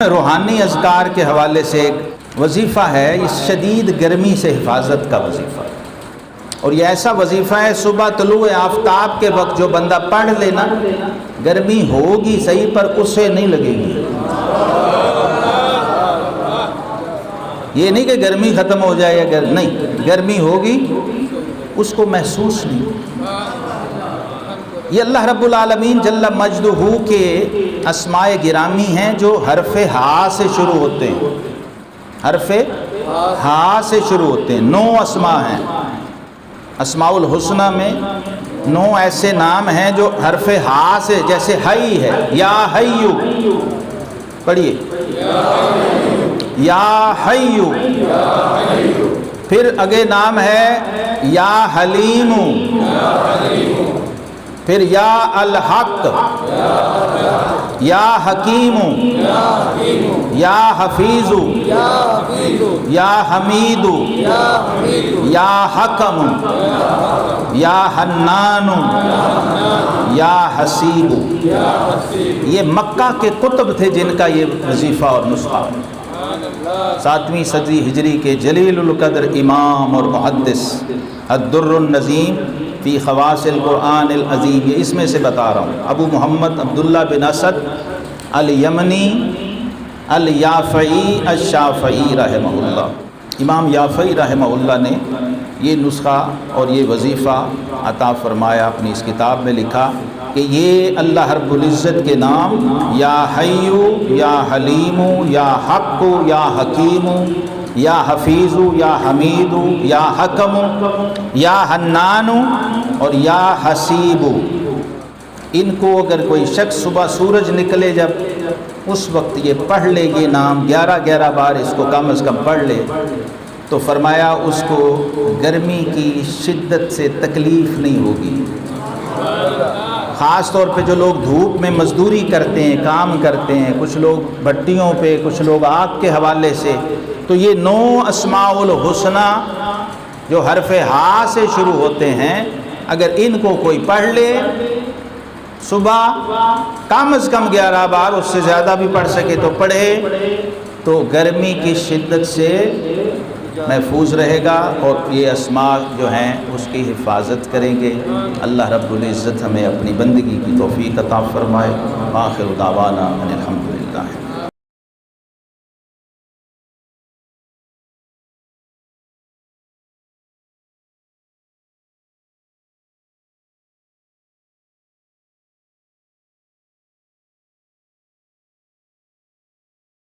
روحانی اذکار کے حوالے سے ایک وظیفہ ہے، اس شدید گرمی سے حفاظت کا وظیفہ، اور یہ ایسا وظیفہ ہے صبح طلوع آفتاب کے وقت جو بندہ پڑھ لینا، گرمی ہوگی صحیح پر اسے نہیں لگے گی۔ یہ نہیں کہ گرمی ختم ہو جائے یا نہیں، گرمی ہوگی اس کو محسوس نہیں۔ یہ اللہ رب العالمین جل مجدہ کے اسماء گرامی ہیں جو حرف ہا سے شروع ہوتے ہیں، حرف ہا سے شروع ہوتے ہیں۔ 9 اسماء ہیں، اسماء الحسنہ میں 9 ایسے نام ہیں جو حرف ہا سے، جیسے حی ہے، یا حیو، پڑھیے یا حیو۔ پھر اگے نام ہے یا حلیم، پھر یا الحق، یا حکیم، یا حفیظ، یا حمید، یا حکم، یا حنان، یا حسیب۔ یہ مکہ کے کتب تھے جن کا یہ وظیفہ اور نسخہ۔ 7ویں صدی ہجری کے جلیل القدر امام اور محدث الدر النظیم فی خواص القرآن العظیم، یہ اس میں سے بتا رہا ہوں، ابو محمد عبداللہ بن اسد الیمنی الیافعی الشافعی رحمہ اللہ۔ امام یافعی رحمہ اللہ نے یہ نسخہ اور یہ وظیفہ عطا فرمایا، اپنی اس کتاب میں لکھا کہ یہ اللہ رب العزت کے نام یا حیو، یا حلیم، یا حق، یا حکیم، یا حفیظ، یا حمید، یا حکم، یا حنان اور یا حسیب، ان کو اگر کوئی شخص صبح سورج نکلے جب اس وقت یہ پڑھ لے، یہ نام 11 بار اس کو کم از کم پڑھ لے، تو فرمایا اس کو گرمی کی شدت سے تکلیف نہیں ہوگی۔ خاص طور پہ جو لوگ دھوپ میں مزدوری کرتے ہیں، کام کرتے ہیں، کچھ لوگ بھٹیوں پہ، کچھ لوگ آگ کے حوالے سے، تو یہ 9 اسماء الحسنہ جو حرف ہا سے شروع ہوتے ہیں، اگر ان کو کوئی پڑھ لے صبح کم از کم 11 بار، اس سے زیادہ بھی پڑھ سکے تو پڑھے، تو گرمی کی شدت سے محفوظ رہے گا، اور یہ اسماء جو ہیں اس کی حفاظت کریں گے۔ اللہ رب العزت ہمیں اپنی بندگی کی توفیق عطا فرمائے۔ آخر دعوانا ان الحمدللہ۔